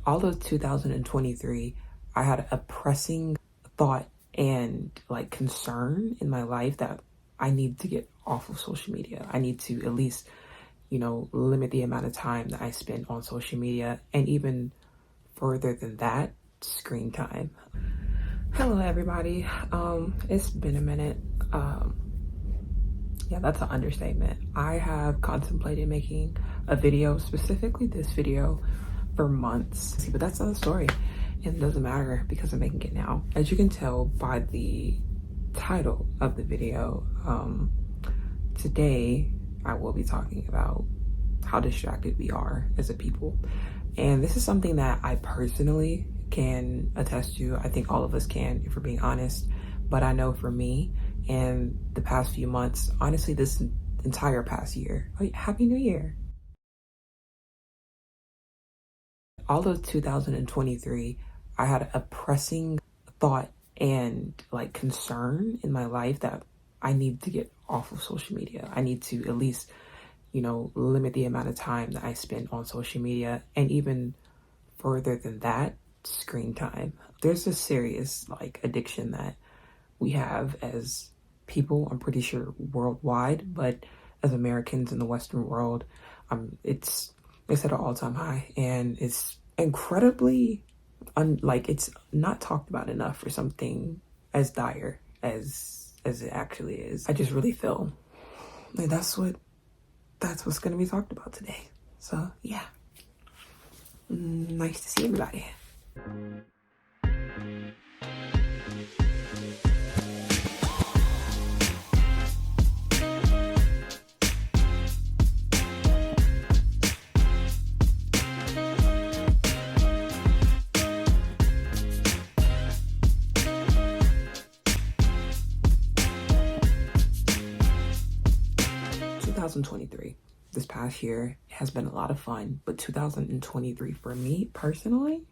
all of 2023, I had a pressing thought and like concern in my life that I need to get off of social media. I need to at least, limit the amount of time that I spend on social media, and even further than that, screen time. Hello, everybody. It's been a minute. Yeah, that's an understatement. I have contemplated making a video, specifically this video, for months. But that's another story. And it doesn't matter because I'm making it now. As you can tell by the title of the video, today I will be talking about how distracted we are as a people. And this is something that I personally can attest to. I think all of us can, if we're being honest. But I know for me, in the past few months, honestly, this entire past year, Happy New Year. All of 2023, I had a pressing thought and like concern in my life that I need to get off of social media. I need to at least, limit the amount of time that I spend on social media, and even further than that, screen time. There's a serious like addiction that we have as people, I'm pretty sure worldwide, but as Americans in the Western world, it's at an all-time high, and it's incredibly it's not talked about enough for something as dire as it actually is. I just really feel like that's what's going to be talked about today. So yeah, nice to see everybody. 2023, this past year, has been a lot of fun, but 2023 for me personally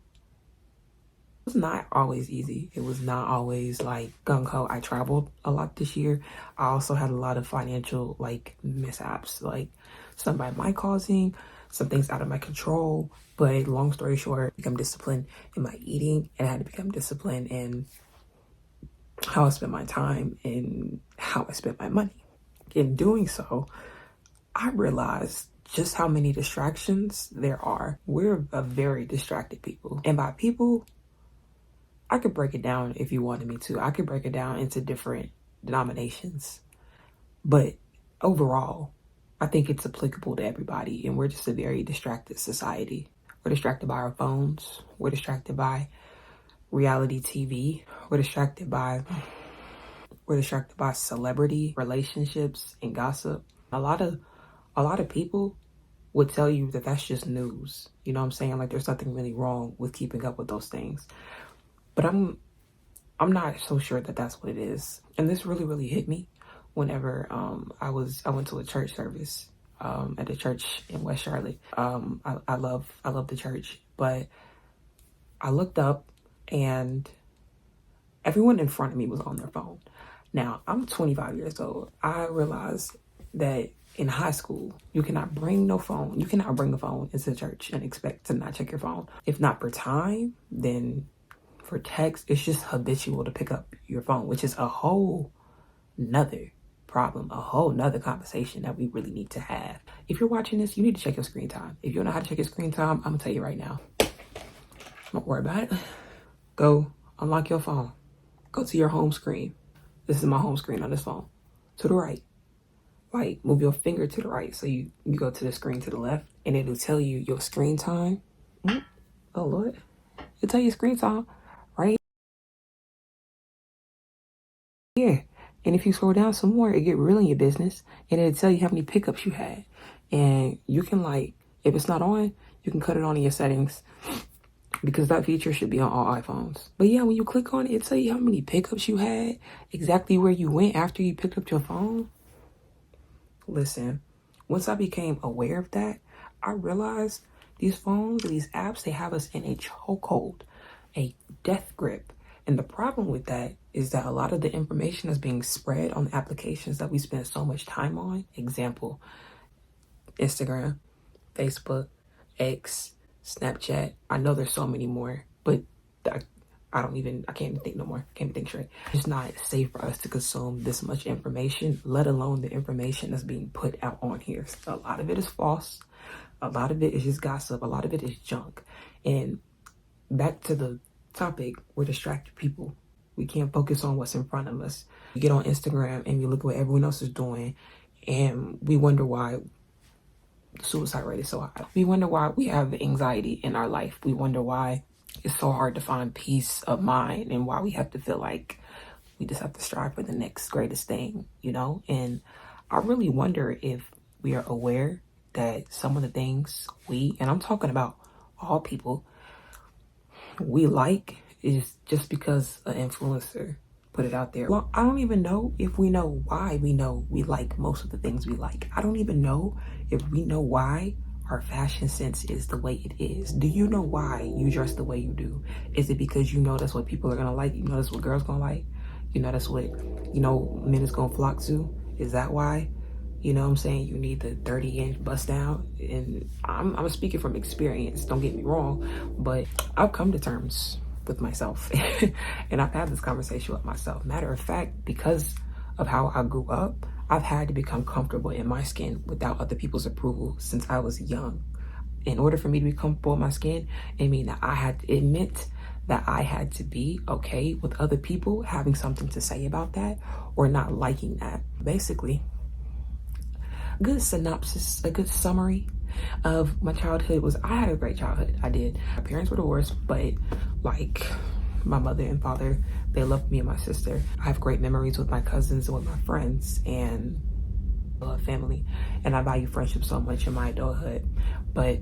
was not always easy. It was not always like gung-ho. I traveled a lot this year. I also had a lot of financial like mishaps, like some by my causing, some things out of my control. But long story short, become disciplined in my eating, and I had to become disciplined in how I spent my time and how I spent my money. In doing so, I realized just how many distractions there are. We're a very distracted people. And by people, I could break it down if you wanted me to. I could break it down into different denominations. But overall, I think it's applicable to everybody. And we're just a very distracted society. We're distracted by our phones. We're distracted by reality TV. We're distracted by celebrity relationships and gossip. A lot of people would tell you that that's just news. You know what I'm saying? Like there's nothing really wrong with keeping up with those things. But I'm not so sure that that's what it is. And this really, really hit me whenever I went to a church service at a church in West Charlotte. I love the church, but I looked up and everyone in front of me was on their phone. Now, I'm 25 years old. I realized that in high school, you cannot bring no phone. You cannot bring a phone into church and expect to not check your phone. If not for time, then for text, it's just habitual to pick up your phone, which is a whole nother problem, a whole nother conversation that we really need to have. If you're watching this, you need to check your screen time. If you don't know how to check your screen time, I'm gonna tell you right now. Don't worry about it. Go unlock your phone. Go to your home screen. This is my home screen on this phone. To the right. Like, move your finger to the right. So you go to the screen to the left, and it'll tell you your screen time. Oh, Lord. It'll tell you screen time right here. And if you scroll down some more, it get really in your business, and it'll tell you how many pickups you had. And you can, like, if it's not on, you can cut it on in your settings, because that feature should be on all iPhones. But yeah, when you click on it, it'll tell you how many pickups you had, exactly where you went after you picked up your phone. Listen, once I became aware of that, I realized these phones, these apps, they have us in a chokehold, a death grip. And the problem with that is that a lot of the information is being spread on the applications that we spend so much time on. Example, Instagram, Facebook, X, Snapchat. I know there's so many more, but I can't even think no more. Can't even think straight. It's not safe for us to consume this much information, let alone the information that's being put out on here. A lot of it is false. A lot of it is just gossip. A lot of it is junk. And back to the topic, we're distracted people. We can't focus on what's in front of us. We get on Instagram and we look at what everyone else is doing, and we wonder why the suicide rate is so high. We wonder why we have anxiety in our life. We wonder why it's so hard to find peace of mind, and why we have to feel like we just have to strive for the next greatest thing, you know? And I really wonder if we are aware that some of the things and I'm talking about all people, we like is just because an influencer put it out there. Well, I don't even know if we know why we like most of the things we like. I don't even know if we know why our fashion sense is the way it is. Do you know why you dress the way you do? Is it because you know that's what people are gonna like? You know that's what girls gonna like? You know that's what, men is gonna flock to? Is that why? You know what I'm saying? You need the 30-inch bust down. And I'm speaking from experience, don't get me wrong, but I've come to terms with myself. And I've had this conversation with myself. Matter of fact, because of how I grew up, I've had to become comfortable in my skin without other people's approval since I was young. In order for me to be comfortable in my skin, it meant that I had to be okay with other people having something to say about that or not liking that. Basically, a good synopsis, a good summary of my childhood was I had a great childhood. I did. My parents were divorced, but like my mother and father, they loved me and my sister. I have great memories with my cousins and with my friends, and I love family, and I value friendship so much in my adulthood. But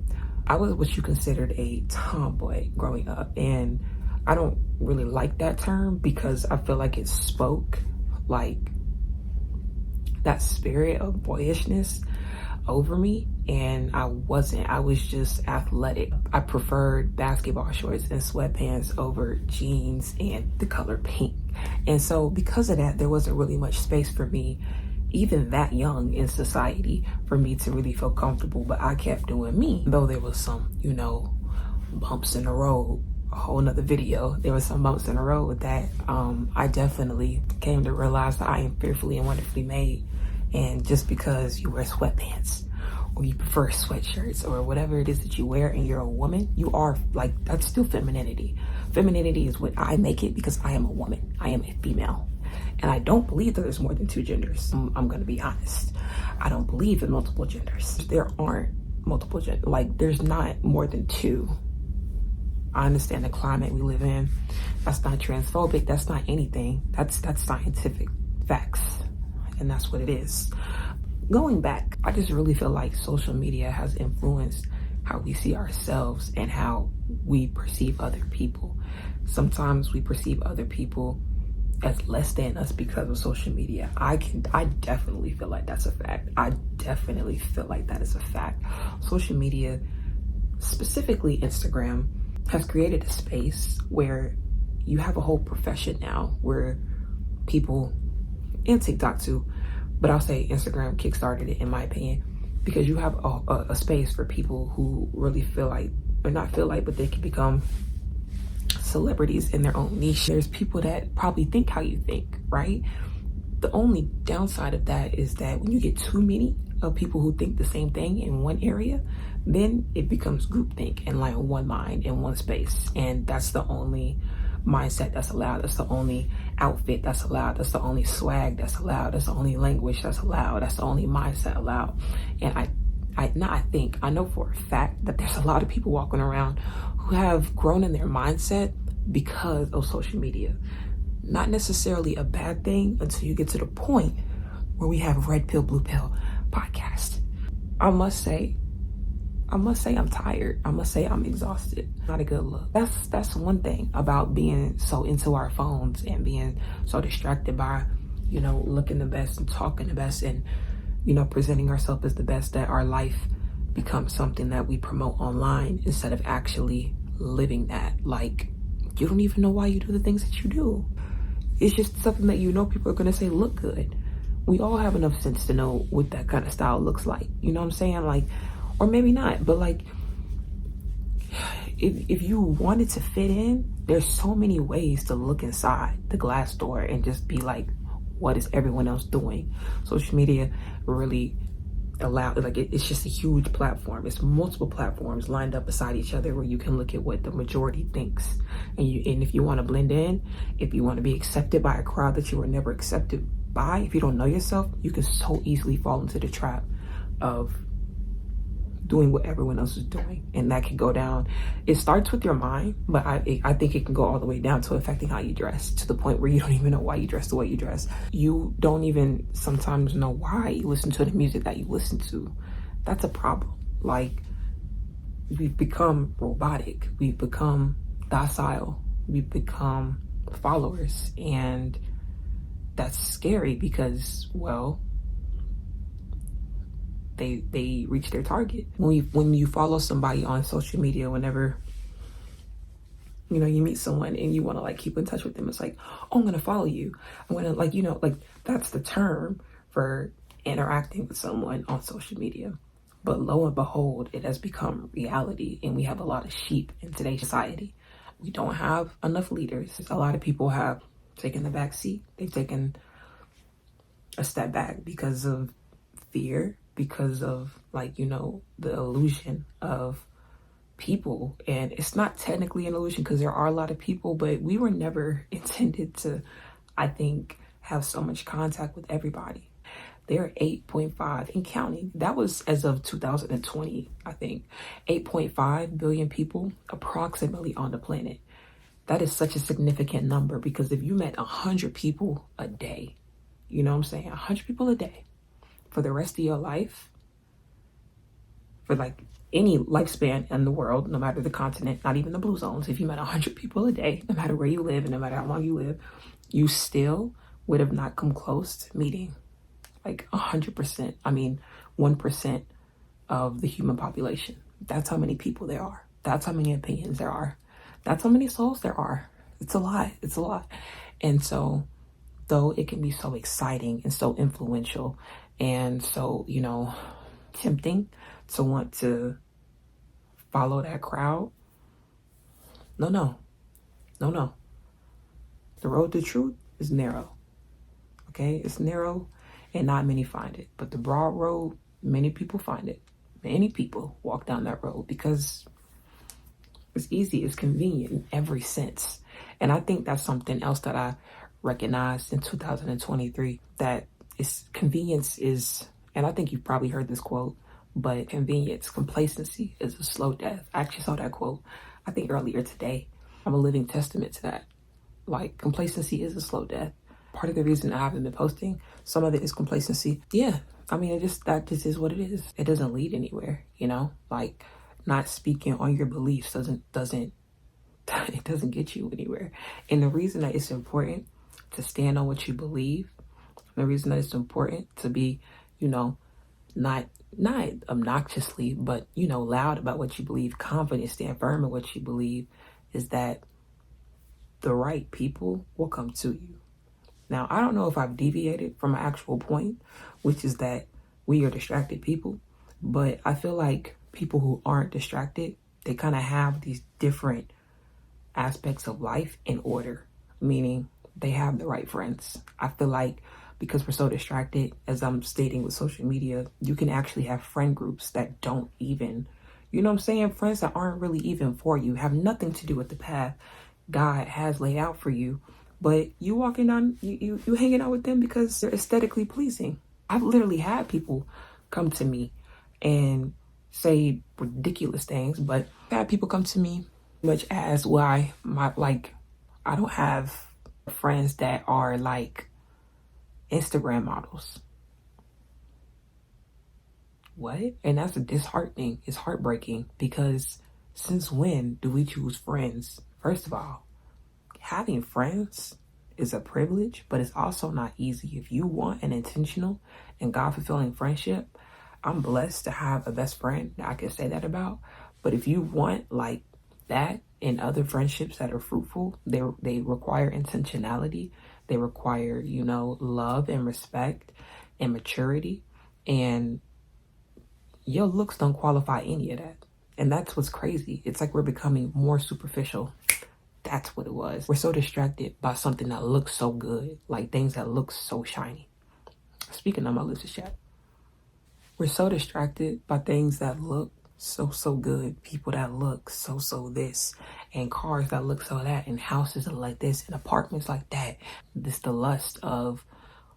I was what you considered a tomboy growing up, and I don't really like that term because I feel like it spoke like that spirit of boyishness over me, and I wasn't. I was just athletic. I preferred basketball shorts and sweatpants over jeans and the color pink. And so because of that, there wasn't really much space for me, even that young in society, for me to really feel comfortable. But I kept doing me, though there was some, bumps in the road. A whole nother video. There was some bumps in the road with that. I definitely came to realize that I am fearfully and wonderfully made. And just because you wear sweatpants or you prefer sweatshirts or whatever it is that you wear and you're a woman, you are that's still femininity. Femininity is what I make it because I am a woman. I am a female. And I don't believe that there's more than two genders. I'm going to be honest. I don't believe in multiple genders. There aren't multiple genders. There's not more than two. I understand the climate we live in. That's not transphobic. That's not anything. That's scientific facts. And that's what it is. Going back, I just really feel like social media has influenced how we see ourselves and how we perceive other people. Sometimes we perceive other people as less than us because of social media. I definitely feel like that's a fact. I definitely feel like that is a fact. Social media, specifically Instagram, has created a space where you have a whole profession now where people, and TikTok too, but I'll say Instagram kickstarted it in my opinion, because you have a space for people who really feel like, or not feel like, but they can become celebrities in their own niche. There's people that probably think how you think, right? The only downside of that is that when you get too many of people who think the same thing in one area, then it becomes groupthink and one mind in one space. And that's the only mindset that's allowed. That's the only outfit that's allowed. That's the only swag that's allowed. That's the only language that's allowed. That's the only mindset allowed. And I know for a fact that there's a lot of people walking around who have grown in their mindset because of social media. Not necessarily a bad thing until you get to the point where we have Red Pill, Blue Pill podcast. I must say I'm tired. I must say I'm exhausted. Not a good look. That's one thing about being so into our phones and being so distracted by, looking the best and talking the best and, presenting ourselves as the best, that our life becomes something that we promote online instead of actually living that. You don't even know why you do the things that you do. It's just something that people are going to say look good. We all have enough sense to know what that kind of style looks like. You know what I'm saying? Or maybe not, but if you wanted to fit in, there's so many ways to look inside the glass door and just be like, what is everyone else doing? Social media really it's just a huge platform. It's multiple platforms lined up beside each other where you can look at what the majority thinks. And if you want to blend in, if you want to be accepted by a crowd that you were never accepted by, if you don't know yourself, you can so easily fall into the trap of doing what everyone else is doing, and that can go down. It starts with your mind, but I think it can go all the way down to affecting how you dress, to the point where you don't even know why you dress the way you dress. You don't even sometimes know why you listen to the music that you listen to. That's a problem. Like, we've become robotic, we've become docile, we've become followers, and that's scary because, well, they reach their target. When you follow somebody on social media, whenever you meet someone and you want to like keep in touch with them, it's like, oh, I'm gonna follow you. I'm gonna like that's the term for interacting with someone on social media. But lo and behold, it has become reality, and we have a lot of sheep in today's society. We don't have enough leaders. A lot of people have taken the back seat. They've taken a step back because of fear, because of the illusion of people. And it's not technically an illusion because there are a lot of people, but we were never intended to, I think, have so much contact with everybody. There are 8.5 and counting. That was as of 2020, I think. 8.5 billion people approximately on the planet. That is such a significant number, because if you met 100 people a day, you know what I'm saying? 100 people a day for the rest of your life, for like any lifespan in the world, no matter the continent, not even the blue zones, if you met 100 people a day, no matter where you live and no matter how long you live, you still would have not come close to meeting like 100%. I mean, 1% of the human population. That's how many people there are. That's how many opinions there are. That's how many souls there are. It's a lot. It's a lot. And so, though it can be so exciting and so influential and so, tempting to want to follow that crowd, no. The road to truth is narrow. Okay? It's narrow and not many find it. But the broad road, many people find it. Many people walk down that road because it's easy, it's convenient in every sense. And I think that's something else that I recognized in 2023, that convenience is, and I think you've probably heard this quote, but complacency is a slow death. I actually saw that quote, I think earlier today. I'm a living testament to that. Like, complacency is a slow death. Part of the reason I haven't been posting, some of it is complacency. Yeah, I mean, that just is what it is. It doesn't lead anywhere, like not speaking on your beliefs doesn't it doesn't get you anywhere. And the reason that it's important to stand on what you believe, the reason that it's important to be, not obnoxiously, but, loud about what you believe, confident, stand firm in what you believe, is that the right people will come to you. Now, I don't know if I've deviated from my actual point, which is that we are distracted people, but I feel like people who aren't distracted, they kind of have these different aspects of life in order, meaning they have the right friends. I feel like because we're so distracted, as I'm stating with social media, you can actually have friend groups that don't even, friends that aren't really even for you, have nothing to do with the path God has laid out for you, but you walking down, you hanging out with them because they're aesthetically pleasing. I've literally had people come to me and say ridiculous things, but I've had people come to me much as I don't have friends that are like Instagram models. What? And that's disheartening. It's heartbreaking, because since when do we choose friends? First of all, having friends is a privilege, but it's also not easy. If you want an intentional and God-fulfilling friendship, I'm blessed to have a best friend that I can say that about. But if you want like that and other friendships that are fruitful, they require intentionality. They require, love and respect and maturity. And your looks don't qualify any of that. And that's what's crazy. It's like we're becoming more superficial. That's what it was. We're so distracted by something that looks so good, like things that look so shiny. Speaking of, my lips is chapped. We're so distracted by things that look so good, people that look so this, and cars that look so that, and houses that like this, and apartments like that. This the lust of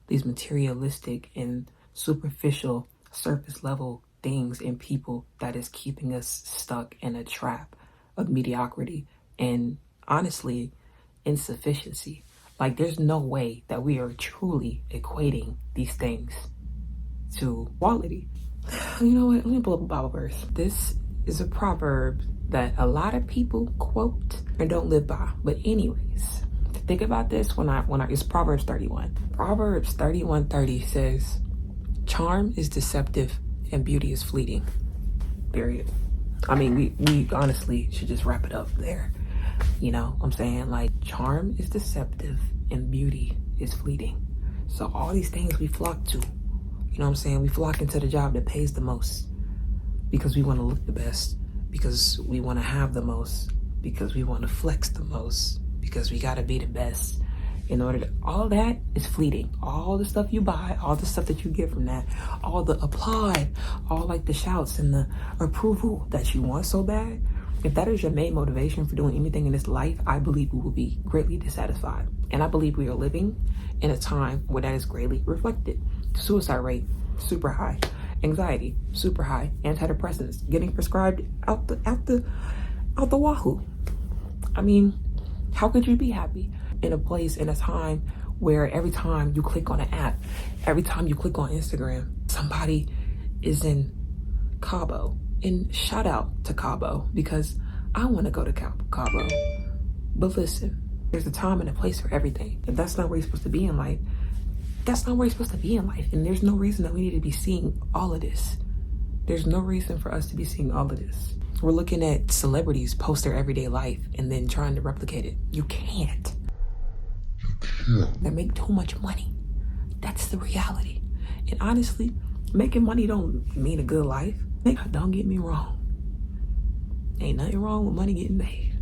these materialistic and superficial surface level things and people that is keeping us stuck in a trap of mediocrity and honestly insufficiency. Like there's no way that we are truly equating these things to quality. You know what? Let me pull up a Bible verse. This is a proverb that a lot of people quote and don't live by. But anyways, think about this when I it's Proverbs 31. Proverbs 31:30 says, "Charm is deceptive and beauty is fleeting." Period. I mean, we honestly should just wrap it up there. You know what I'm saying? Like, charm is deceptive and beauty is fleeting. So all these things we flock to, you know what I'm saying? We flock into the job that pays the most because we want to look the best, because we want to have the most, because we want to flex the most, because we got to be the best. In order to, all that is fleeting. All the stuff you buy, all the stuff that you get from that, all the applaud, all like the shouts and the approval that you want so bad, if that is your main motivation for doing anything in this life, I believe we will be greatly dissatisfied. And I believe we are living in a time where that is greatly reflected. Suicide rate, super high. Anxiety, super high. Antidepressants, getting prescribed out the wahoo. I mean, how could you be happy in a place, in a time where every time you click on an app, every time you click on Instagram, somebody is in Cabo? And shout out to Cabo, because I want to go to Cabo. But listen, there's a time and a place for everything. If that's not where you're supposed to be in life, that's not where you're supposed to be in life. And there's no reason that we need to be seeing all of this. There's no reason for us to be seeing all of this. We're looking at celebrities post their everyday life and then trying to replicate it. You can't. They make too much money. That's the reality. And honestly, making money don't mean a good life. Don't get me wrong. Ain't nothing wrong with money getting made.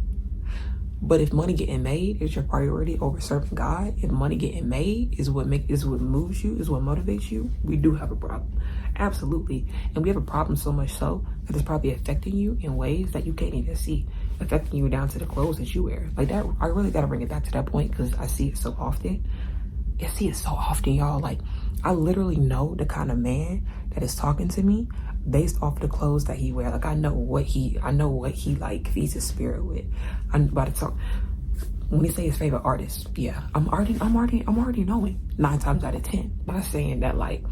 But if money getting made is your priority over serving God, if money getting made is what moves you, is what motivates you, we do have a problem. Absolutely. And we have a problem so much so that it's probably affecting you in ways that you can't even see, affecting you down to the clothes that you wear. Like that, I really gotta bring it back to that point because I see it so often. I see it so often, y'all. Like, I literally know the kind of man that is talking to me based off the clothes that he wear. Like, I know what he like feeds his spirit with. I'm about to talk. When he say his favorite artist, yeah, I'm already knowing 9 times out of 10. I'm not saying that like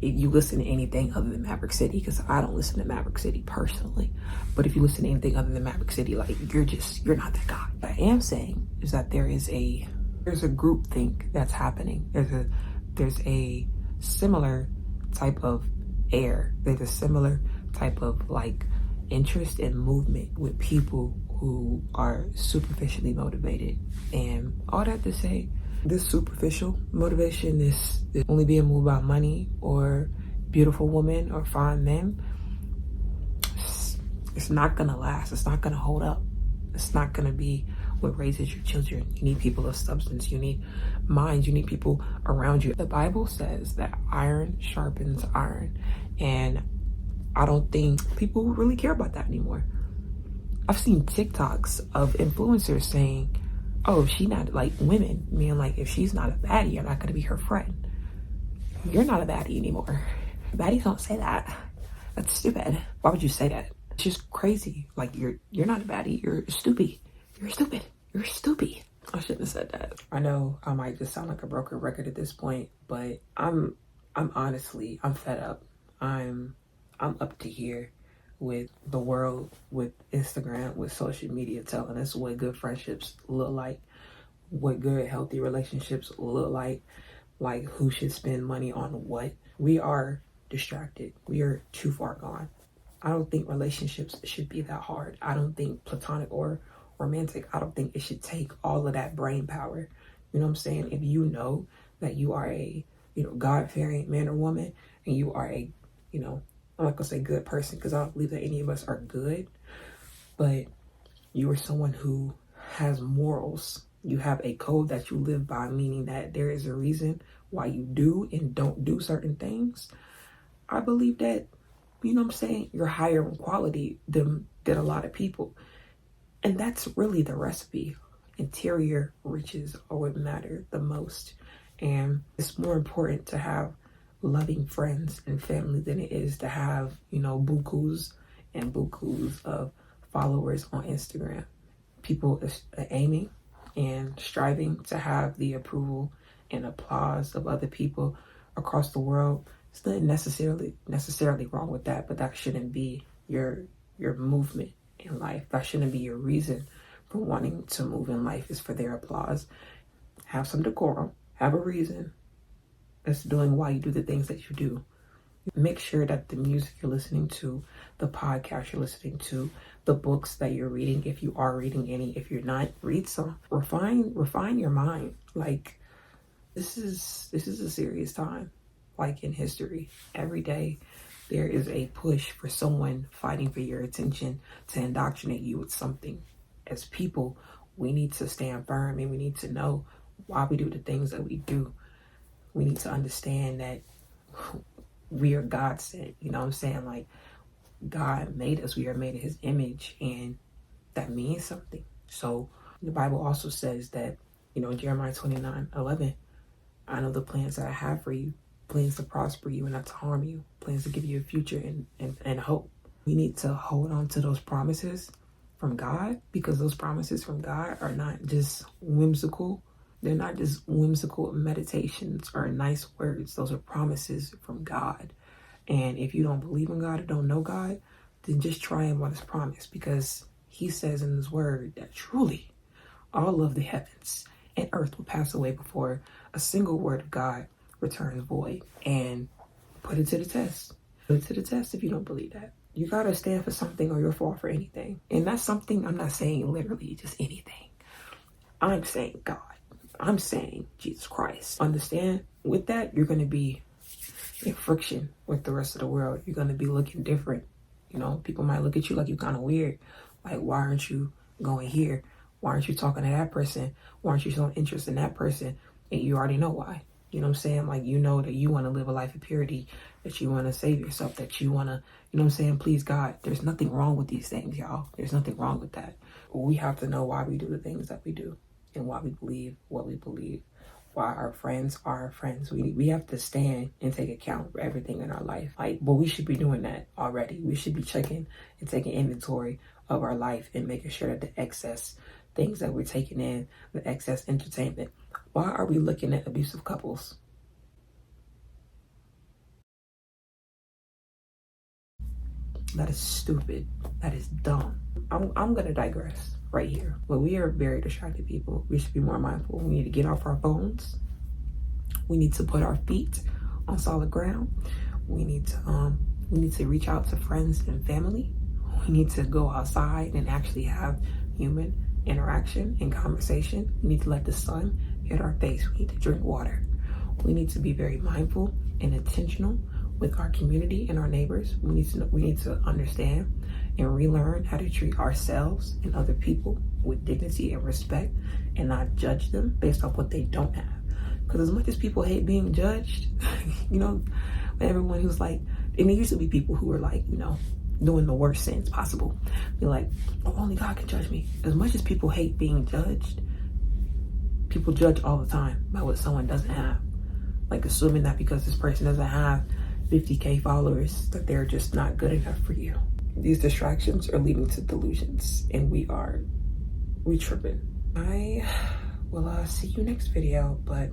if you listen to anything other than Maverick City, because I don't listen to Maverick City personally. But if you listen to anything other than Maverick City, like you're not that guy. What I am saying is that there's a group think that's happening. There's a similar type of air. There's a similar type of like interest and movement with people who are superficially motivated. And all that to say, this superficial motivation is only being moved by money or beautiful women or fine men. It's not gonna last. It's not gonna hold up. It's not gonna be what raises your children. You need people of substance. You need minds. You need people around you. The Bible says that iron sharpens iron. And I don't think people really care about that anymore. I've seen TikToks of influencers saying, oh, if she not like women, meaning like if she's not a baddie, you're not gonna be her friend. You're not a baddie anymore. Baddies don't say that. That's stupid. Why would you say that? It's just crazy. Like you're not a baddie. You're stupid. You're stupid. You're stupid. I shouldn't have said that. I know I might just sound like a broken record at this point, but I'm honestly fed up. I'm up to here with the world, with Instagram, with social media telling us what good friendships look like, what good healthy relationships look like who should spend money on what. We are distracted. We are too far gone. I don't think relationships should be that hard. I don't think platonic or romantic, I don't think it should take all of that brain power. You know what I'm saying? If you know that you are a, God-fearing man or woman, and you are a, I'm not gonna say good person because I don't believe that any of us are good, but you are someone who has morals. You have a code that you live by, meaning that there is a reason why you do and don't do certain things. I believe that, you know what I'm saying, you're higher in quality than a lot of people. And that's really the recipe. Interior riches are what matter the most. And it's more important to have loving friends and family than it is to have, you know, bukus and bukus of followers on Instagram. People are aiming and striving to have the approval and applause of other people across the world. It's not necessarily wrong with that, but that shouldn't be your movement in life. That shouldn't be your reason for wanting to move in life, is for their applause. Have some decorum, have a reason as to doing why you do the things that you do. Make sure that the music you're listening to, the podcast you're listening to, the books that you're reading, if you are reading any, if you're not, read some. Refine your mind. Like, this is a serious time, like in history. Every day there is a push for someone fighting for your attention to indoctrinate you with something. As people, we need to stand firm and we need to know why we do the things that we do. We need to understand that we are God sent. You know what I'm saying? Like, God made us. We are made in his image, and that means something. So the Bible also says that, you know, in Jeremiah 29:11, I know the plans that I have for you, plans to prosper you and not to harm you, plans to give you a future and hope. We need to hold on to those promises from God, because those promises from God are not just whimsical. They're not just whimsical meditations or nice words. Those are promises from God. And if you don't believe in God or don't know God, then just try him on his promise, because he says in his word that truly all of the heavens and earth will pass away before a single word of God returns void. And put it to the test. Put it to the test if you don't believe that. You gotta stand for something or you'll fall for anything. And that's something, I'm not saying literally just anything. I'm saying God. I'm saying Jesus Christ. Understand? With that, you're gonna be in friction with the rest of the world. You're gonna be looking different. You know, people might look at you like you're kind of weird. Like, why aren't you going here? Why aren't you talking to that person? Why aren't you showing interest in that person? And you already know why. You know what I'm saying? Like, you know that you want to live a life of purity, that you want to save yourself, that you want to, you know what I'm saying, please God. There's nothing wrong with these things, y'all. There's nothing wrong with that. But we have to know why we do the things that we do and why we believe what we believe. Why our friends are our friends. We have to stand and take account for everything in our life. Like, but we should be doing that already. We should be checking and taking inventory of our life and making sure that the excess things that we're taking in, the excess entertainment. Why are we looking at abusive couples? That is stupid. That is dumb. I'm gonna digress right here. But we are very distracted people. We should be more mindful. We need to get off our phones. We need to put our feet on solid ground. We need to reach out to friends and family. We need to go outside and actually have human interaction and conversation. We need to let the sun hit our face. We need to drink water. We need to be very mindful and intentional with our community and our neighbors. We need to understand and relearn how to treat ourselves and other people with dignity and respect, and not judge them based off what they don't have. Because as much as people hate being judged, you know, everyone who's like, and there used to be people who were like, you know, doing the worst sins possible. Be like, oh, only God can judge me. As much as people hate being judged, people judge all the time by what someone doesn't have. Like, assuming that because this person doesn't have 50K followers, that they're just not good enough for you. These distractions are leading to delusions, and we tripping. I will see you next video, but